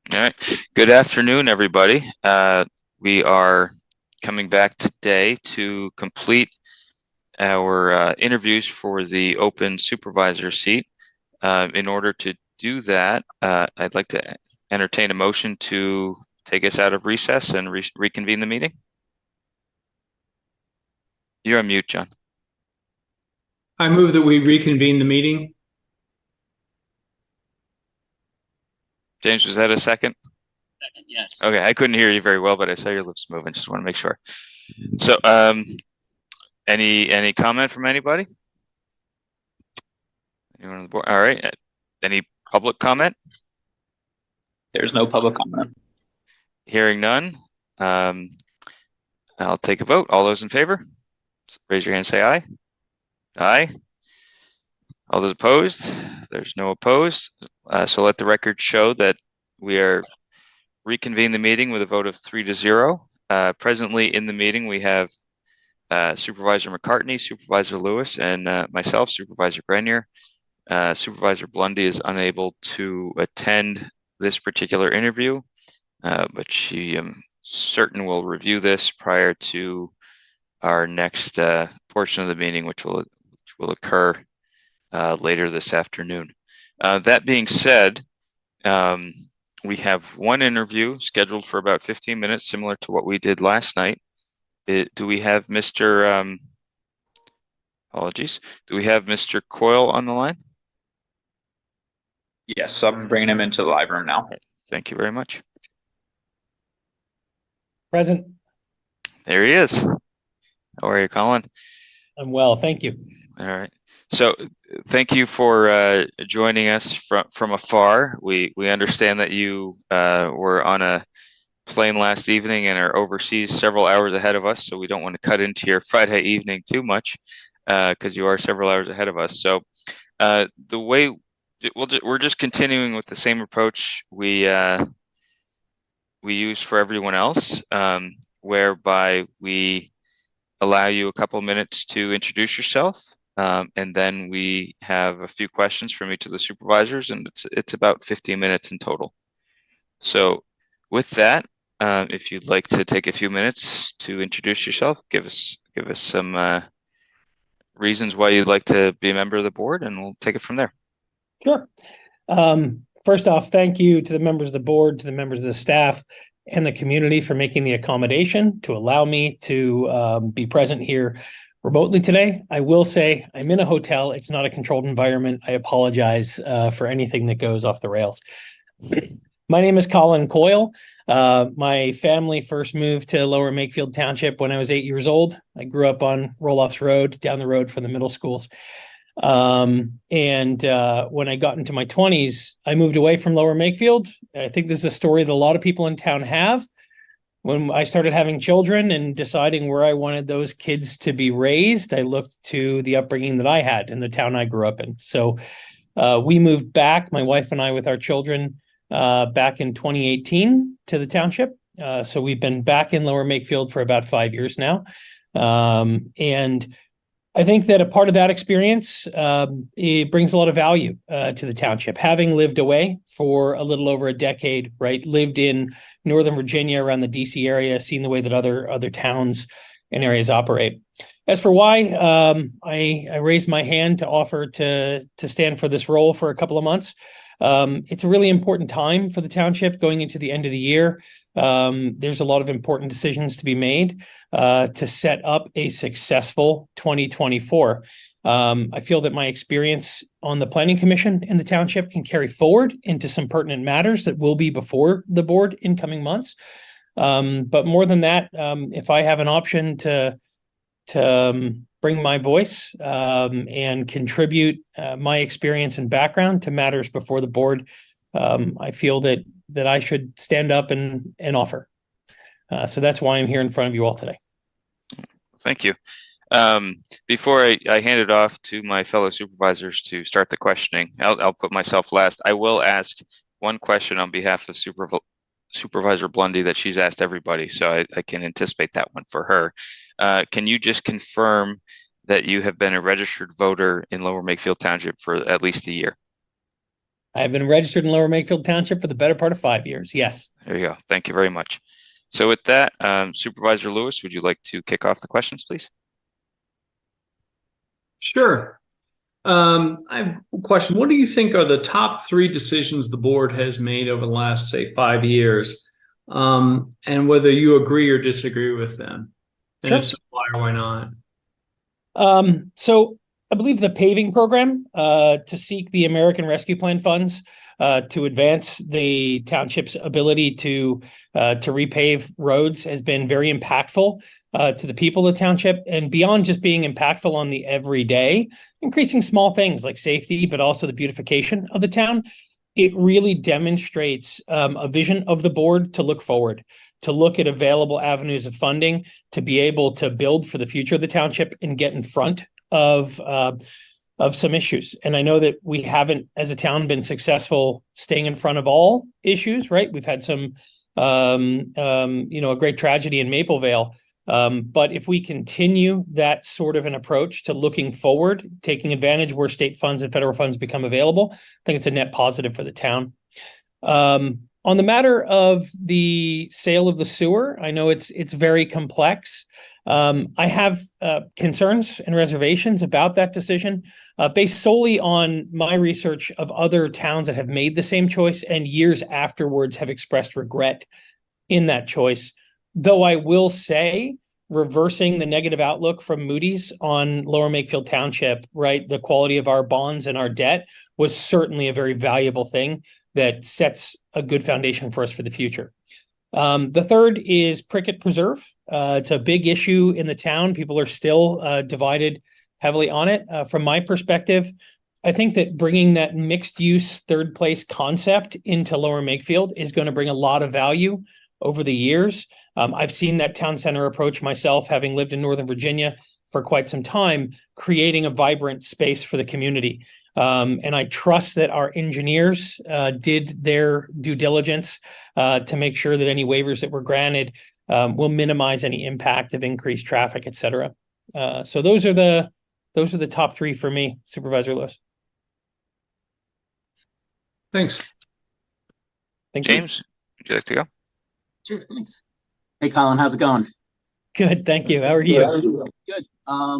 All right. Good afternoon, everybody. We are coming back today to complete our interviews for the open supervisor seat. In order to do that, I'd like to entertain a motion to take us out of recess and reconvene the meeting. You're on mute, John. I move that we reconvene the meeting. James, was that a second? Second, yes. Okay, I couldn't hear you very well, but I saw your lips moving. Just want to make sure. So, any comment from anybody? Anyone on the board? All right. Any public comment? There's no public comment. Hearing none, I'll take a vote. All those in favor, raise your hand and say aye. Aye. All those opposed? There's no opposed. So let the record show that we are reconvening the meeting with a vote of 3-0. Presently in the meeting, we have Supervisor McCartney, Supervisor Lewis, and myself, Supervisor Grenier. Supervisor Blundy is unable to attend this particular interview, but she certain will review this prior to our next portion of the meeting, which will occur later this afternoon. That being said, we have one interview scheduled for about 15 minutes, similar to what we did last night. Do we have Mr. Apologies. Do we have Mr. Coyle on the line? Yes, I'm bringing him into the live room now. Thank you very much. Present. There he is. How are you, Colin? I'm well, thank you. All right. So thank you for joining us from afar. We understand that you were on a plane last evening and are overseas several hours ahead of us, so we don't want to cut into your Friday evening too much because you are several hours ahead of us. So the way we're just continuing with the same approach we use for everyone else, whereby we allow you a couple minutes to introduce yourself, and then we have a few questions from each of the supervisors, and it's about 15 minutes in total. So with that, if you'd like to take a few minutes to introduce yourself, give us some reasons why you'd like to be a member of the board, and we'll take it from there. Sure. First off, thank you to the members of the board, to the members of the staff, and the community for making the accommodation to allow me to be present here remotely today. I will say I'm in a hotel. It's not a controlled environment. I apologize for anything that goes off the rails. My name is Colin Coyle. My family first moved to Lower Makefield Township when I was 8 years old. I grew up on Roloff's Road, down the road from the middle schools. When I got into my 20s, I moved away from Lower Makefield. I think this is a story that a lot of people in town have. When I started having children and deciding where I wanted those kids to be raised, I looked to the upbringing that I had in the town I grew up in. So we moved back, my wife and I, with our children, back in 2018 to the township. So we've been back in Lower Makefield for about 5 years now. And I think that a part of that experience, it brings a lot of value to the township. Having lived away for a little over a decade, right? Lived in Northern Virginia, around the DC area, seen the way that other towns and areas operate. As for why, I raised my hand to offer to stand for this role for a couple of months. It's a really important time for the township going into the end of the year. There's a lot of important decisions to be made to set up a successful 2024. I feel that my experience on the planning commission in the township can carry forward into some pertinent matters that will be before the board in coming months. But more than that, if I have an option to bring my voice and contribute my experience and background to matters before the board, I feel that I should stand up and offer. So that's why I'm here in front of you all today. Thank you. Before I hand it off to my fellow supervisors to start the questioning, I'll put myself last. I will ask one question on behalf of Supervisor Blundy that she's asked everybody, so I can anticipate that one for her. Can you just confirm that you have been a registered voter in Lower Makefield Township for at least a year? I have been registered in Lower Makefield Township for the better part of 5 years. Yes. There you go. Thank you very much. So with that, Supervisor Lewis, would you like to kick off the questions, please? Sure. I have a question. What do you think are the top 3 decisions the board has made over the last, say, 5 years? And whether you agree or disagree with them? And Sure. if so, why or why not? So I believe the paving program to seek the American Rescue Plan funds to advance the township's ability to repave roads has been very impactful to the people of the township, and beyond just being impactful on the everyday, increasing small things like safety, but also the beautification of the town. It really demonstrates a vision of the board to look forward, to look at available avenues of funding, to be able to build for the future of the township and get in front of some issues. And I know that we haven't, as a town, been successful staying in front of all issues, right? We've had some, a great tragedy in Maplevale. But if we continue that sort of an approach to looking forward, taking advantage where state funds and federal funds become available, I think it's a net positive for the town. On the matter of the sale of the sewer, I know it's very complex. I have concerns and reservations about that decision based solely on my research of other towns that have made the same choice and years afterwards have expressed regret in that choice. Though I will say, reversing the negative outlook from Moody's on Lower Makefield Township, right, the quality of our bonds and our debt was certainly a very valuable thing that sets a good foundation for us for the future. The third is Prickett Preserve. It's a big issue in the town. People are still divided heavily on it. From my perspective, I think that bringing that mixed use third place concept into Lower Makefield is going to bring a lot of value over the years. I've seen that town center approach myself, having lived in Northern Virginia for quite some time, creating a vibrant space for the community. And I trust that our engineers did their due diligence to make sure that any waivers that were granted will minimize any impact of increased traffic, et cetera. So those are the top 3 for me, Supervisor Lewis. Thanks. Thank you. James, would you like to go? Sure, thanks. Hey, Colin, how's it going? Good, thank you. How are you? Good.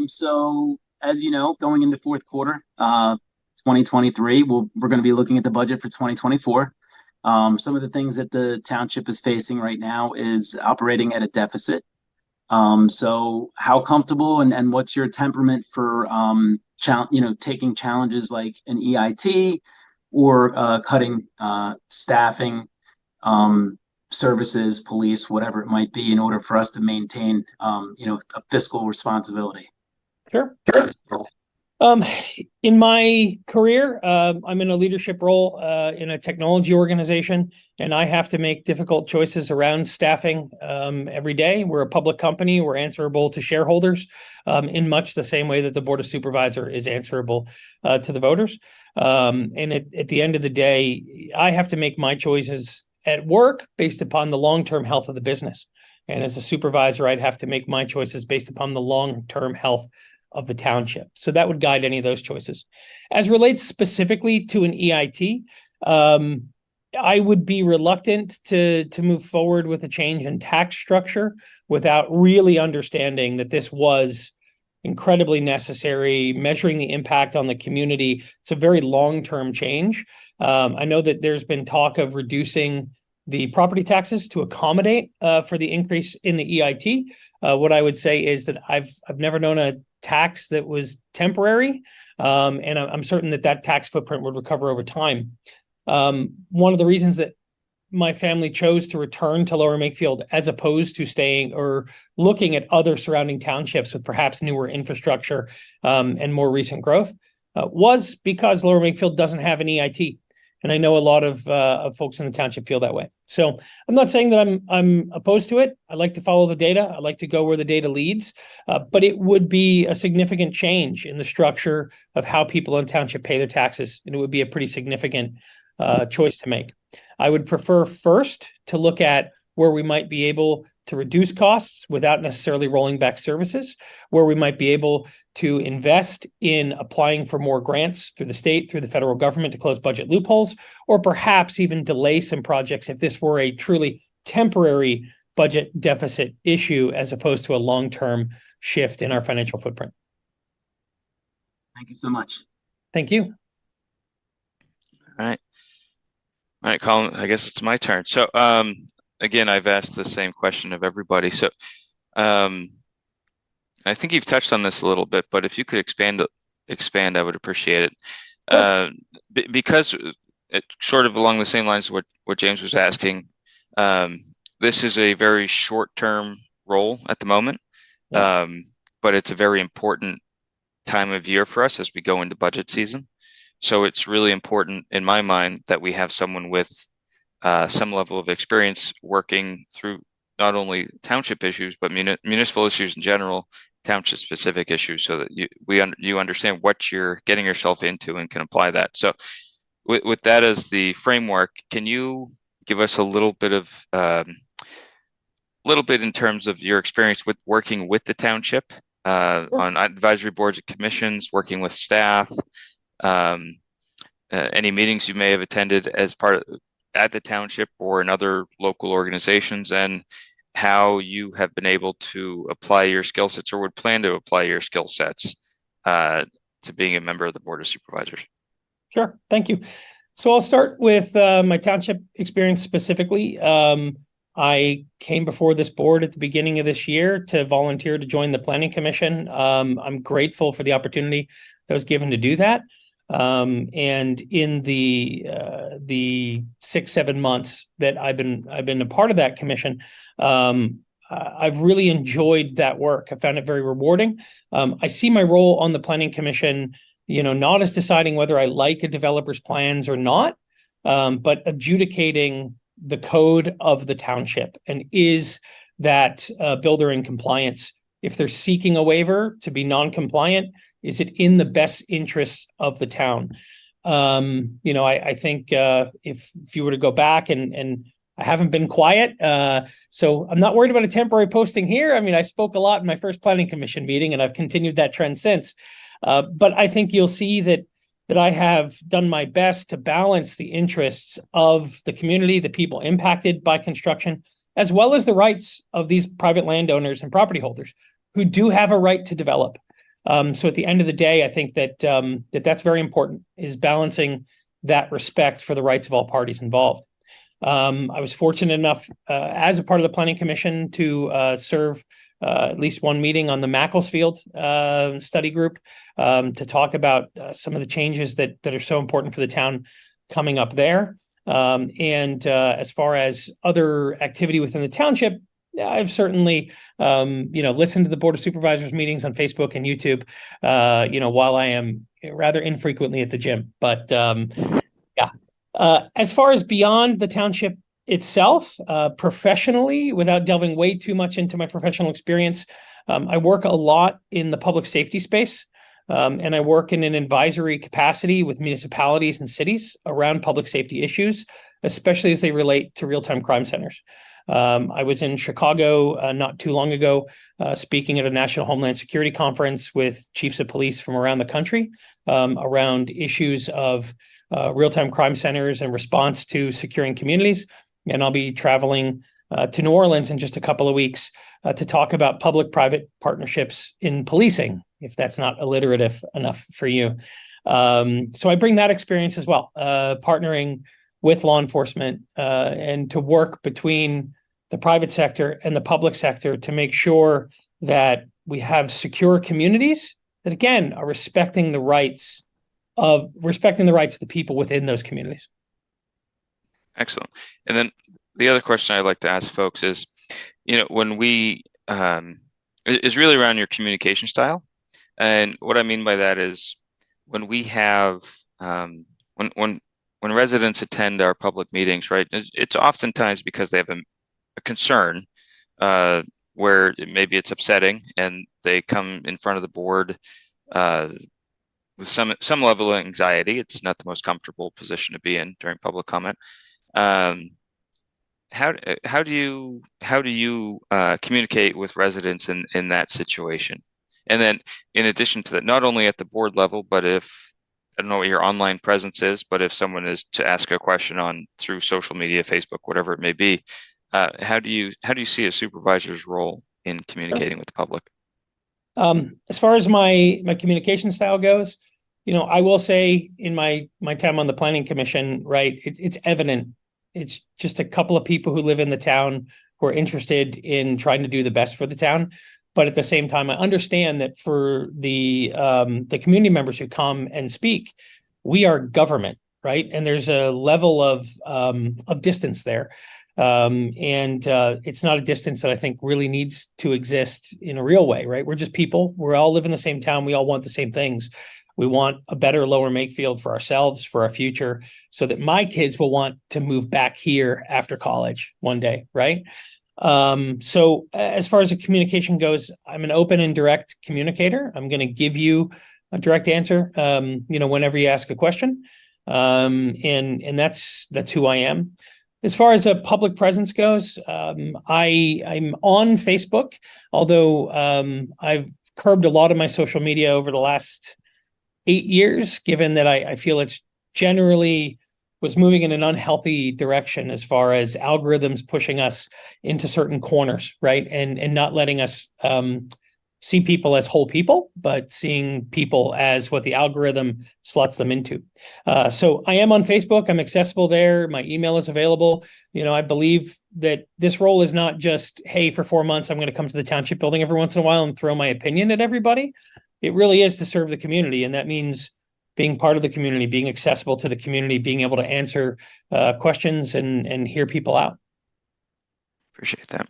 So as you know, going into fourth quarter, 2023, we're going to be looking at the budget for 2024. Some of the things that the township is facing right now is operating at a deficit. So how comfortable and what's your temperament for taking challenges like an EIT or cutting staffing, services, police, whatever it might be, in order for us to maintain, a fiscal responsibility? Sure. In my career, I'm in a leadership role in a technology organization, and I have to make difficult choices around staffing every day. We're a public company. We're answerable to shareholders in much the same way that the Board of Supervisors is answerable to the voters. And at the end of the day, I have to make my choices at work based upon the long-term health of the business. And as a supervisor, I'd have to make my choices based upon the long-term health of the township. So that would guide any of those choices. As relates specifically to an EIT, I would be reluctant to move forward with a change in tax structure without really understanding that this was incredibly necessary, measuring the impact on the community. It's a very long-term change. I know that there's been talk of reducing the property taxes to accommodate for the increase in the EIT. What I would say is that I've never known a tax that was temporary, and I'm certain that tax footprint would recover over time. One of the reasons that my family chose to return to Lower Makefield as opposed to staying or looking at other surrounding townships with perhaps newer infrastructure and more recent growth was because Lower Makefield doesn't have an EIT. And I know a lot of folks in the township feel that way. So I'm not saying that I'm opposed to it. I like to follow the data. I like to go where the data leads. But it would be a significant change in the structure of how people in the township pay their taxes. And it would be a pretty significant choice to make. I would prefer first to look at where we might be able to reduce costs without necessarily rolling back services, where we might be able to invest in applying for more grants through the state, through the federal government to close budget loopholes, or perhaps even delay some projects if this were a truly temporary budget deficit issue as opposed to a long-term shift in our financial footprint. Thank you so much. Thank you. All right. All right, Colin, I guess it's my turn. So, again, I've asked the same question of everybody. So, I think you've touched on this a little bit, but if you could expand, I would appreciate it. Because it sort of along the same lines of what James was asking, this is a very short-term role at the moment, but it's a very important time of year for us as we go into budget season. So it's really important in my mind that we have someone with some level of experience working through not only township issues, but municipal issues in general, township specific issues, so that you understand what you're getting yourself into and can apply that. So with that as the framework, can you give us a little bit in terms of your experience with working with the township on advisory boards and commissions, working with staff, any meetings you may have attended as at the township or in other local organizations, and how you have been able to apply your skill sets or would plan to apply your skill sets to being a member of the Board of Supervisors. Sure. Thank you. So I'll start with my township experience specifically. I came before this board at the beginning of this year to volunteer to join the Planning Commission. I'm grateful for the opportunity that was given to do that. And in the 6-7 months that I've been a part of that commission, I've really enjoyed that work. I found it very rewarding. I see my role on the Planning Commission, not as deciding whether I like a developer's plans or not, but adjudicating the code of the township, and is that builder in compliance. If they're seeking a waiver to be non-compliant, is it in the best interests of the town? I think if you were to go back and I haven't been quiet, so I'm not worried about a temporary posting here. I mean, I spoke a lot in my first Planning Commission meeting, and I've continued that trend since. But I think you'll see that I have done my best to balance the interests of the community, the people impacted by construction, as well as the rights of these private landowners and property holders who do have a right to develop. So at the end of the day, I think that that's very important, is balancing that respect for the rights of all parties involved. I was fortunate enough as a part of the Planning Commission to serve at least one meeting on the Makefield study group to talk about some of the changes that are so important for the town coming up there. And as far as other activity within the township, I've certainly, listened to the Board of Supervisors meetings on Facebook and YouTube, while I am rather infrequently at the gym. But as far as beyond the township itself, professionally, without delving way too much into my professional experience, I work a lot in the public safety space, and I work in an advisory capacity with municipalities and cities around public safety issues, especially as they relate to real-time crime centers. I was in Chicago not too long ago, speaking at a National Homeland Security Conference with chiefs of police from around the country around issues of real-time crime centers and response to securing communities. And I'll be traveling to New Orleans in just a couple of weeks to talk about public-private partnerships in policing, if that's not alliterative enough for you. So I bring that experience as well, partnering with law enforcement and to work between the private sector and the public sector to make sure that we have secure communities that, again, are respecting the rights of the people within those communities. Excellent. And then the other question I'd like to ask folks is, when we is really around your communication style. And what I mean by that is when we have when residents attend our public meetings, right, it's oftentimes because they have a concern where maybe it's upsetting, and they come in front of the board with some level of anxiety. It's not the most comfortable position to be in during public comment. how do you communicate with residents in that situation? And then in addition to that, not only at the board level, but if I don't know what your online presence is, but if someone is to ask a question on through social media, Facebook, whatever it may be, how do you see a supervisor's role in communicating with the public? As far as my communication style goes, I will say in my time on the planning commission, right, it's evident. It's just a couple of people who live in the town who are interested in trying to do the best for the town. But at the same time, I understand that for the community members who come and speak, we are government, right? And there's a level of distance there. And it's not a distance that I think really needs to exist in a real way, right? We're just people. We all live in the same town. We all want the same things. We want a better Lower Makefield for ourselves, for our future, so that my kids will want to move back here after college one day, right? So as far as the communication goes, I'm an open and direct communicator. I'm going to give you a direct answer, whenever you ask a question. And that's who I am. As far as a public presence goes, I'm on Facebook, although I've curbed a lot of my social media over the last 8 years, given that I feel it's generally was moving in an unhealthy direction as far as algorithms pushing us into certain corners, right? And not letting us see people as whole people, but seeing people as what the algorithm slots them into. So I am on Facebook. I'm accessible there. My email is available. I believe that this role is not just, hey, for 4 months, I'm going to come to the township building every once in a while and throw my opinion at everybody. It really is to serve the community. And that means being part of the community, being accessible to the community, being able to answer questions and hear people out. Appreciate that.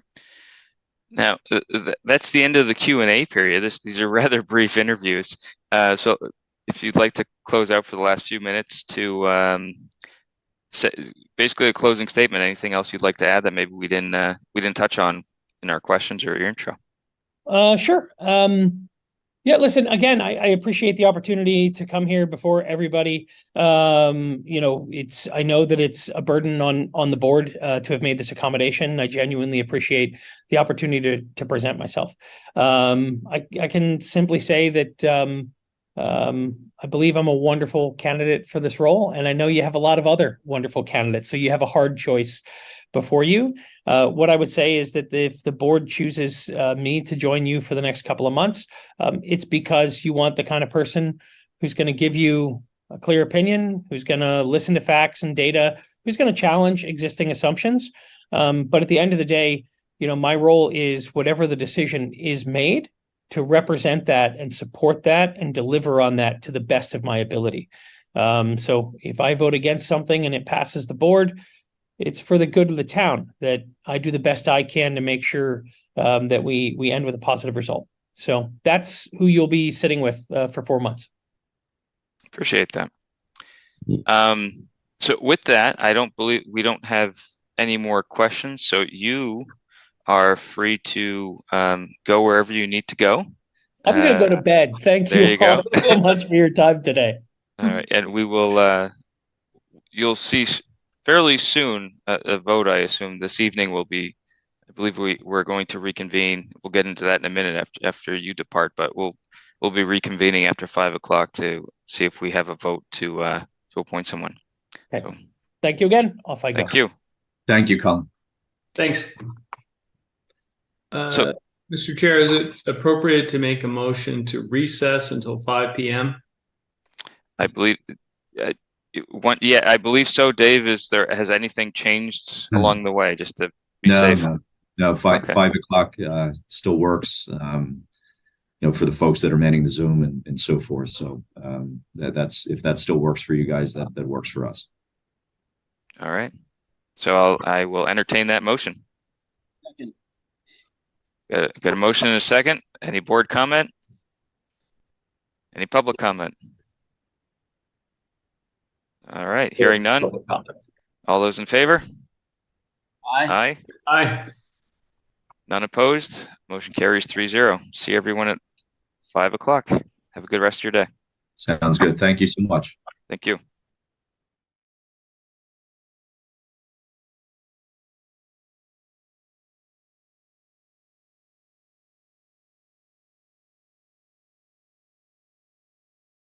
Now, that's the end of the Q&A period. These are rather brief interviews. So if you'd like to close out for the last few minutes to say basically a closing statement, anything else you'd like to add that maybe we didn't touch on in our questions or your intro? Sure. Yeah, listen, again, I appreciate the opportunity to come here before everybody. I know that it's a burden on the board to have made this accommodation. I genuinely appreciate the opportunity to present myself. I can simply say that I believe I'm a wonderful candidate for this role, and I know you have a lot of other wonderful candidates, so you have a hard choice before you. What I would say is that if the board chooses me to join you for the next couple of months, it's because you want the kind of person who's going to give you a clear opinion, who's going to listen to facts and data, who's going to challenge existing assumptions. But at the end of the day, my role is whatever the decision is made to represent that and support that and deliver on that to the best of my ability. So if I vote against something and it passes the board, it's for the good of the town that I do the best I can to make sure that we end with a positive result. So that's who you'll be sitting with for 4 months. Appreciate that. So with that, we don't have any more questions. So you are free to go wherever you need to go. I'm going to go to bed. Thank you all so much for your time today. All right, and we will. You'll see fairly soon a vote. I assume this evening will be. I believe we're going to reconvene. We'll get into that in a minute after you depart, but we'll be reconvening after 5 o'clock to see if we have a vote to appoint someone. Okay. So, thank you again. Off I go. Thank you. Thank you, Colin. Thanks. So, Mr. Chair, is it appropriate to make a motion to recess until 5 p.m.? I believe. I believe so. Dave, has anything changed along the way, just to be safe? No. 5 o'clock still works. For the folks that are manning the Zoom and so forth. So if that still works for you guys, that works for us. All right. So I will entertain that motion. Second. Got a motion and a second. Any board comment? Any public comment? All right. Hearing none. All those in favor? Aye. Aye. None opposed. Motion carries 3-0. See everyone at 5 o'clock. Have a good rest of your day. Sounds good. Thank you so much. Thank you.